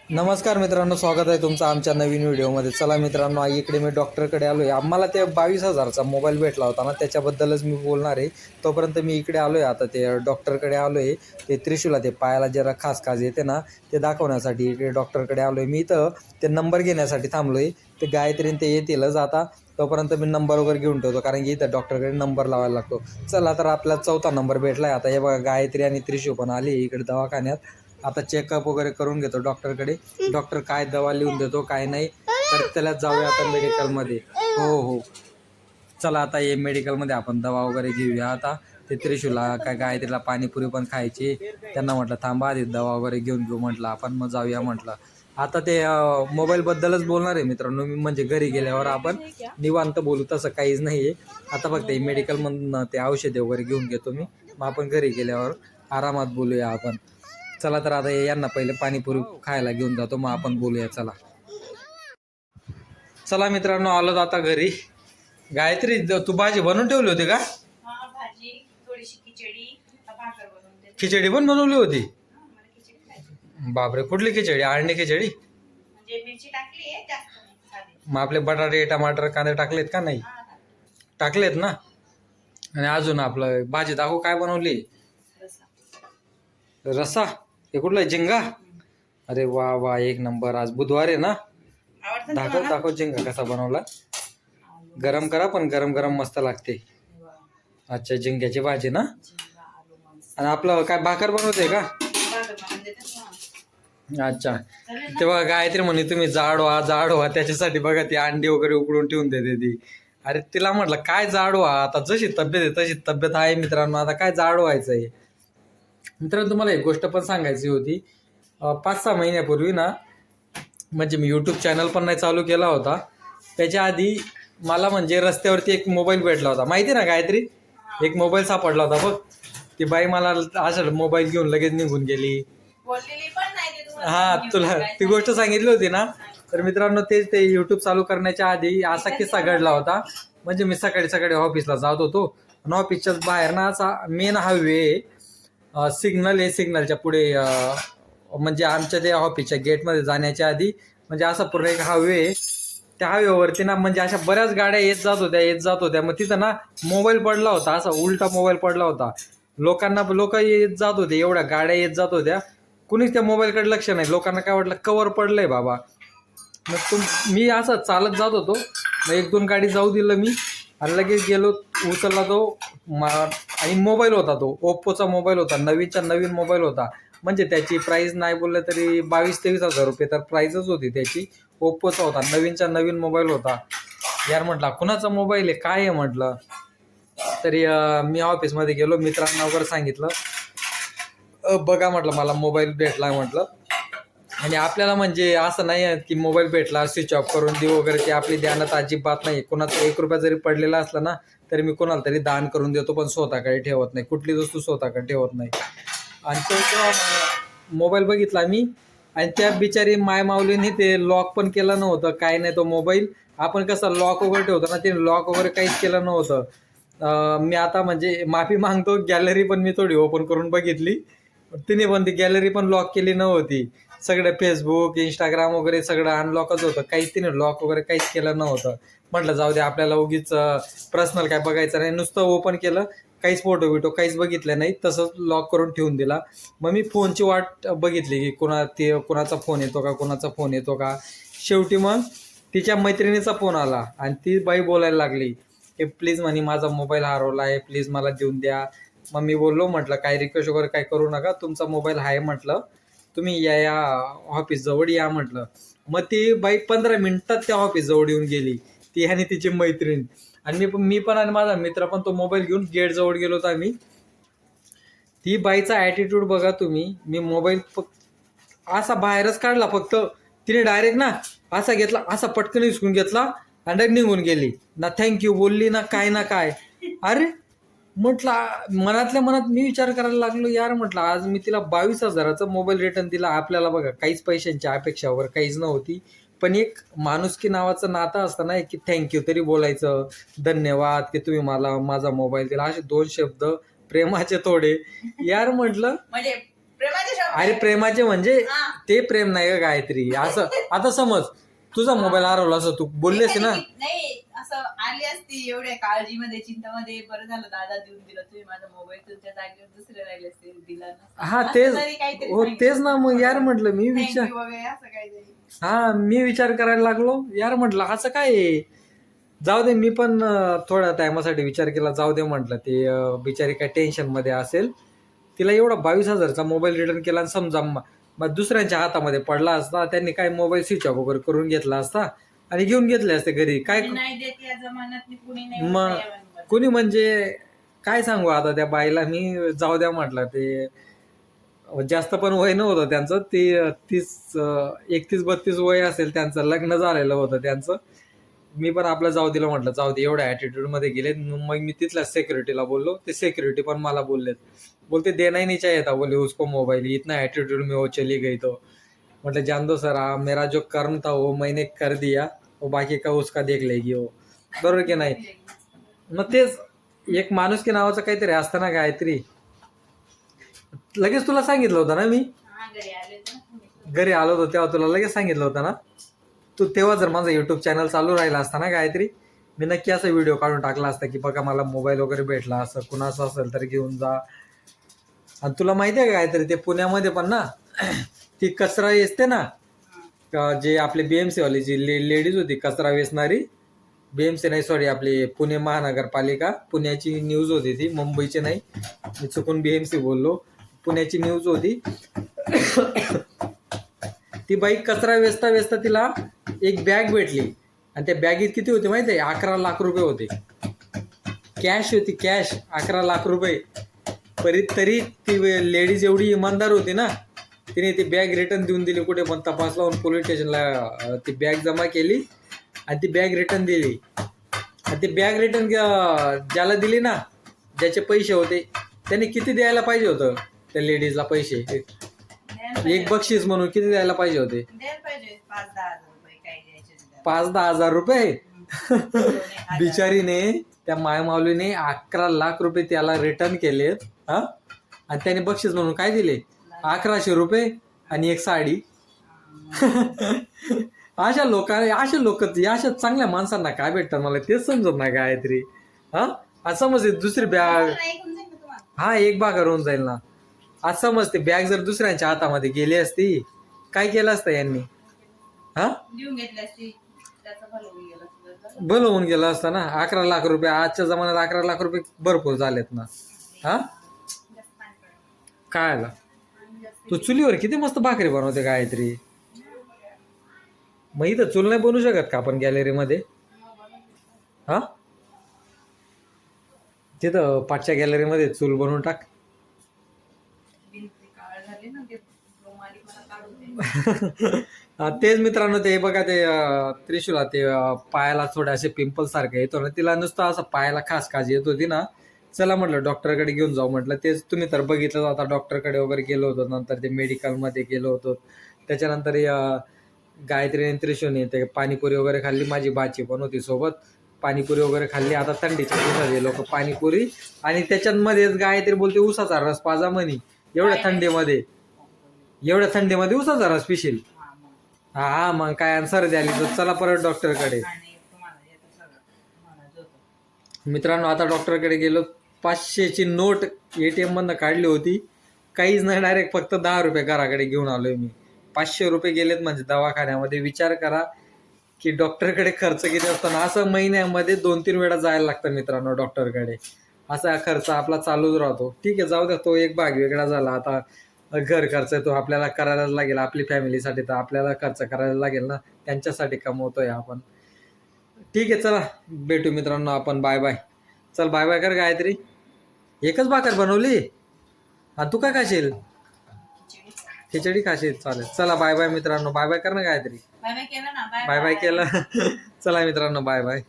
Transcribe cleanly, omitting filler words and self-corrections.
नमस्कार मित्रांनो, स्वागत आहे तुमचं आमच्या नवीन व्हिडिओमध्ये. चला मित्रांनो, इकडे मी डॉक्टरकडे आलो आहे. आम्हाला ते 22,000चा मोबाईल भेटला होता ना, त्याच्याबद्दलच मी बोलणार आहे. तोपर्यंत मी इकडे आलो आहे. आता ते डॉक्टरकडे आलो आहे. ते त्रिशूला ते पायाला जरा खास येते ना, ते दाखवण्यासाठी इकडे डॉक्टरकडे आलो आहे. मी इथं ते नंबर घेण्यासाठी थांबलो आहे. ते गायत्रीने ते येतीलच आता. तोपर्यंत मी नंबर वगैरे घेऊन ठेवतो, कारण की इथं डॉक्टरकडे नंबर लावायला लागतो. चला, तर आपला 4था नंबर भेटला आहे. आता हे बघा, गायत्री आणि त्रिशू पण आली इकडे दवाखान्यात. आता चेकअप वगैरे करून घेतो डॉक्टरकडे. डॉक्टर काय दवा लिहून देतो काय नाही, तर त्याला जाऊया आता मेडिकलमध्ये. हो. चला, आता ये मेडिकलमध्ये आपण दवा वगैरे घेऊया. आता ते त्रिशूला काय गायत्रीला पाणीपुरी पण खायची. त्यांना म्हटलं थांबा, आधी दवा वगैरे घेऊन घेऊ म्हटलं, आपण मग जाऊया म्हटलं. आता ते मोबाईलबद्दलच बोलणार आहे मित्रांनो मी. म्हणजे घरी गेल्यावर आपण निवांत बोलू, तसं काहीच नाही आहे. आता फक्त मेडिकलमधून ते औषधे वगैरे घेऊन घेतो मी, मग आपण घरी गेल्यावर आरामात बोलूया आपण. चला, तर आता यांना पहिले पाणीपुरी खायला घेऊन जातो, मग आपण बोलूया. चला मित्रांनो, आलो आता घरी. गायत्री, तू भाजी बनवून ठेवली होती का? भाजी, थोडीशी खिचडी, भाकर बनवून खिचडी पण बनवली होती? मला खिचडी खायची. बापरे, कुठली खिचडी? आळणी खिचडी? म्हणजे मिरची टाकली आहे जास्त नाही, साधी. मग आपले बटाटे टमाटर कांदे टाकलेत का? नाही टाकलेत ना. आणि अजून आपलं भाजी दाखव, काय बनवली? रस्सा. रस्सा? हे कुठला आहे, झिंगा? अरे वा वा, एक नंबर. आज बुधवार आहे ना. आवडतं ना तुम्हाला? दाखव झिंगा कसा बनवला. गरम करा, पण गरम गरम मस्त लागते. अच्छा, झिंग्याची भाजी ना. आणि आपलं काय भाकर बनवते का? भाकर बनवून देते ना. अच्छा, चालेल ना? तेव्हा गायत्री म्हणे तुम्ही जाड व्हा, त्याच्यासाठी बघा ती अंडी वगैरे उकडून ठेवून देते ती. अरे तिला म्हटलं काय जाड व्हा, आता जशी तब्येत आहे तशी तब्येत आहे मित्रांनो, आता काय जाड व्हायचं आहे. मित्रांनो, तुम्हाला एक गोष्ट पण सांगायची होती. 5-6 महिन्यापूर्वी ना, म्हणजे मी यूट्यूब चॅनल पण नाही चालू केला होता. त्याच्या आधी मला म्हणजे रस्त्यावरती एक मोबाईल भेटला होता, माहिती ना गायत्री? एक मोबाईल सापडला होता बघ. ती बाई मला असं मोबाईल घेऊन लगेच निघून गेली. बोललेली पण नाही ते तुम्हाला. हा, तुला ती गोष्ट सांगितली होती ना. तर मित्रांनो, ते यूट्यूब चालू करण्याच्या आधी असा किस्सा घडला होता. म्हणजे मी सकाळी ऑफिसला जात होतो, आणि ऑफिसच्या बाहेर ना असा मेन हायवे सिग्नल आहे. सिग्नलच्या पुढे म्हणजे आमच्या त्या ऑफिसच्या गेटमध्ये जाण्याच्या आधी म्हणजे असा पूर्ण एक हायवे आहे. त्या हायवेवरती ना म्हणजे अशा बऱ्याच गाड्या येत जात होत्या. मग तिथं ना मोबाईल पडला होता, असा उलटा मोबाईल पडला होता. लोक येत जात होते, एवढ्या गाड्या येत जात होत्या. कुणीच त्या मोबाईलकडे लक्ष नाही. लोकांना काय वाटलं कवर पडलंय बाबा. मग मी असं चालत जात होतो. मग 1-2 गाडी जाऊ दिलं मी, आणि लगेच गेलो, उचलला तो. आणि मोबाईल होता तो ओप्पोचा मोबाईल होता, नवीनच्या नवीन मोबाईल होता. म्हणजे त्याची प्राईस नाही बोललं तरी 22-23 हजार रुपये तर प्राईजच होती त्याची. ओप्पोचा होता, नवीनच्या नवीन मोबाईल होता. यार म्हटलं कुणाचा मोबाईल आहे, काय आहे म्हटलं. तरी मी ऑफिसमध्ये गेलो, मित्रांना वगैरे सांगितलं, बघा म्हटलं मला मोबाईल भेटला म्हटलं. आणि आपल्याला म्हणजे असं नाही आहे की मोबाईल भेटला स्विच ऑफ करून देऊ वगैरे, ते आपली ध्यानात अजिबात नाही. कोणाचा 1 रुपया जरी पडलेला असला ना, तरी मी कोणाला तरी दान करून देतो, पण स्वतःकडे ठेवत नाही. कुठली वस्तू स्वतःकडे ठेवत नाही. आणि तो जेव्हा मोबाईल बघितला मी, आणि त्या बिचारी मायमाऊलीने ते लॉक पण केलं नव्हतं, काय नाही. तो मोबाईल आपण कसं लॉक वगैरे ठेवतो ना, ते लॉक वगैरे काहीच केलं नव्हतं. मी आता म्हणजे माफी मागतो, गॅलरी पण मी थोडी ओपन करून बघितली, तिने पण ती गॅलरी पण लॉक केली नव्हती. सगळं फेसबुक इंस्टाग्राम वगैरे सगळं अनलॉकच होतं, काहीच तिने लॉक वगैरे काहीच केलं नव्हतं. म्हटलं जाऊ दे, आपल्याला उगीच पर्सनल काय बघायचं नाही. नुसतं ओपन केलं, काहीच फोटो बिटो काहीच बघितले नाही, तसंच लॉक करून ठेवून दिला. मग मी फोनची वाट बघितली की कोणाचा फोन येतो का. शेवटी मग तिच्या मैत्रिणीचा फोन आला, आणि ती बाई बोलायला लागली की प्लीज म्हणे माझा मोबाईल हरवला आहे, प्लीज मला देऊन द्या. मग मी बोललो, म्हटलं काय रिक्वेस्ट वगैरे काय करू नका, तुमचा मोबाईल आहे म्हटलं, तुम्ही या ऑफिस जवळ या म्हटलं. मग ती बाई 15 मिनिटात त्या ऑफिस जवळ येऊन गेली, ती आणि तिची मैत्रीण. आणि मी पण आणि माझा मित्र पण तो मोबाईल घेऊन गेट जवळ गेलो होतो आम्ही. ती बाईचा ॲटिट्यूड बघा तुम्ही. मी मोबाईल असा बाहेरच काढला, फक्त तिने डायरेक्ट ना असा घेतला, असा पटकन हिसकून घेतला, आणि डायरेक्ट निघून गेली ना. थँक्यू बोलली ना काय. अरे म्हटलं, मनातल्या मनात मी विचार करायला लागलो, यार म्हटलं आज मी तिला 22,000चा मोबाईल रिटर्न दिला. आपल्याला बघा काहीच पैशांची अपेक्षा वगैरे काहीच नव्हती, पण एक माणुसकी नावाचं नातं असतं ना, की थँक्यू तरी बोलायचं, धन्यवाद की तुम्ही मला माझा मोबाईल दिला, असे 2 शब्द प्रेमाचे थोडे. यार म्हटलं म्हणजे प्रेमाच्या अरे प्रेमाचे म्हणजे हा. ते प्रेम नाही का गायत्री, असं आता समज तुझा मोबाईल हरवला असं तू बोलली असते ना. नाही असं आली असती एवढ्या काळजीमध्ये चिंतामध्ये, बरं झालं दादा देऊन दिला, तुम्ही माझा मोबाईल तुमच्या जागेवर दुसरे राहिले असते दिला नसता. हा असं तेच तरी काहीतरी हो तेच ना, मग यार म्हटलं मी Thank विचार, you वगैरे असं काहीतरी. हा मी विचार करायला लागलो यार, म्हटलं असं काय आहे? जाऊ दे, मी पण थोड्या टायमासाठी विचार केला, जाऊ दे म्हटलं, ते बिचारी काय टेन्शन मध्ये असेल, तिला एवढा 22,000चा मोबाईल रिटर्न केला आणि समजा मग दुसऱ्यांच्या हातामध्ये पडला असता, त्यांनी काय मोबाईल स्विच ऑफ वगैरे करून घेतला असता आणि घेऊन घेतले असते घरी. काय कोणी नाही देत या जमान्यात, कुणी नाही मग होत या जमान्यात. कोणी म्हणजे काय सांगू आता त्या बाईला मी, जाऊ द्या म्हटलं, ते जास्त पण वय नव्हतं त्यांचं, ते 31-32 वय असेल त्यांचं, लग्न झालेलं होतं त्यांचं. मी पण आपलं जाऊ दिलं म्हटलं, जाऊ दे, एवढ्या ॲटिट्यूड मध्ये गेलेत. मग मी तिथल्या सिक्युरिटीला बोललो, ते सिक्युरिटी पण मला बोललेत, बोलते देना ही नहीं चाहिए था बोले उसको मोबाइल, इतना एटीट्यूड में वो चली गई. तो मतलब जान दो सर, मेरा जो कर्म था वो मैंने कर दिया, वो बाकी का उसका देख लेगी वो. बरोबर की नाही? मग तेच एक माणूस की नावाचं काहीतरी असतं ना गायत्री. लगेच तुला सांगितलं होतं ना मी, हा, घरी आले होते ना तुम्ही. घरी आलो होतो तेव्हा तुला लगेच सांगितलं होतं ना. तू तेव्हा जर माझा युट्यूब चॅनल चालू राहिला असता ना गायत्री, मी नक्की असा व्हिडिओ काढून टाकला असता की बघा मला मोबाईल वगैरे भेटला, असं कुणाचं असेल तर घेऊन जा. आणि तुला माहिती आहे का गायत्री, ते पुण्यामध्ये पण ना ती कचरा वेचते ना, जे आपले BMC वाली जी लेडीज होती कचरा वेचणारी, BMC नाही सॉरी, आपली पुणे महानगरपालिका, पुण्याची न्यूज होती ती, मुंबईची नाही, मी चुकून BMC बोललो, पुण्याची न्यूज होती. ती बाई कचरा वेचता वेचता तिला एक बॅग भेटली आणि त्या बॅगेत किती होते माहिती आहे? 11 लाख रुपये होते. कॅश होती, कॅश 11 लाख रुपये. तरी ती लेडीज एवढी इमानदार होती ना, तिने ती बॅग रिटर्न देऊन दिली. कुठे पण तपास लावून पोलीस स्टेशनला ती बॅग जमा केली आणि ती बॅग रिटर्न दिली. आणि ती बॅग रिटर्न ज्याला दिली ना, ज्याचे पैसे होते, त्याने किती द्यायला पाहिजे होतं त्या लेडीजला पैसे? एक बक्षीस म्हणून किती द्यायला पाहिजे होते? द्यायला पाहिजे 5-10 हजार रुपये, काही द्यायचे नाही. 5-10 हजार रुपये. 2-1 बिचारीने, त्या मायमाऊलीने 11 लाख रुपये त्याला रिटर्न केलेत. हा, आणि त्याने बक्षीस म्हणून काय दिले? 1100 रुपये आणि एक साडी. अशा अशा चांगल्या माणसांना काय भेटतात मला तेच समजत नाही गायत्री. हा, समजते दुसरी बॅग, नाही घेऊन जाईन ना तुम्हाला. हा एक भाग हरवून जाईल ना. आज समजते बॅग जर दुसऱ्यांच्या हातामध्ये गेली असती, काय केलं असतं यांनी? हा, लिहून घेतली असती, त्याचं भलं होऊन गेलं असतं. भलं होऊन गेलं असतं ना. 11 लाख रुपये आजच्या जमान्यात, 11 लाख रुपये भरपूर झालेत ना. हा, जास्त पाणी पडलं. काय आला? आणि जास्त तू चुलीवर किती मस्त भाकरी बनवते गायत्री. मग इथं चूल नाही बनवू शकत का आपण गॅलरीमध्ये? हा, तिथं पाठच्या गॅलरीमध्ये चूल बनवून टाक. भिंती काळ झाली ना, ते रुमाली मला काढून दे. तेच मित्रांनो, ते बघा ते त्रिशूला ते पायाला थोडे असे पिंपल सारखे येतो ना, तिला नुसतं असं पायाला खास येत होती ना. चला म्हटलं डॉक्टरकडे घेऊन जाऊ म्हटलं. तेच तुम्ही तर बघितलं, आता डॉक्टरकडे वगैरे गेलो होतो, नंतर ते मेडिकलमध्ये गेलो होतो. त्याच्यानंतर गायत्रीने त्रिशूने ते पाणीपुरी वगैरे खाल्ली, माझी बाची पण होती सोबत, पाणीपुरी वगैरे खाल्ली. आता थंडीच्या दिवसात लोक पाणीपुरी, आणि त्याच्यामध्येच गायत्री बोलते उसाचा रस पाजा म्हणी. एवढ्या थंडीमध्ये उसाचा रस पिशील? हा, मग काय सर्दी आली तर चला परत डॉक्टरकडे. आणि तुम्हाला येतं सगळं, तुम्हाला जो तो. मित्रांनो, आता डॉक्टरकडे गेलो. 500ची नोट ATM मधनं काढली होती, काहीच नाही, डायरेक्ट फक्त 10 रुपये घराकडे घेऊन आलोय मी. 500 रुपये गेलेत म्हणजे दवाखान्यामध्ये. विचार करा की डॉक्टरकडे खर्च किती असतो ना. असं महिन्यामध्ये 2-3 वेळा जायला लागतं मित्रांनो डॉक्टरकडे. असा खर्च आपला चालूच राहतो. ठीक आहे, जाऊ द्या, तो एक भाग वेगळा झाला. आता घर खर्च तो आपल्याला करायलाच लागेल, आपली फॅमिलीसाठी तर आपल्याला खर्च करायला लागेल ना, त्यांच्यासाठी कमवतोय आपण. ठीक आहे, चला भेटू मित्रांनो आपण. Bye bye. चल बाय बाय कर गायत्री. एकच भाकर बनवली, आणि तू काय खाशील? खिचडी खाशील? चालेल, चला बाय बाय मित्रांनो. बाय बाय कर ना गायत्री. बाय बाय केलं ना. बाय बाय केलं. चला मित्रांनो, बाय बाय.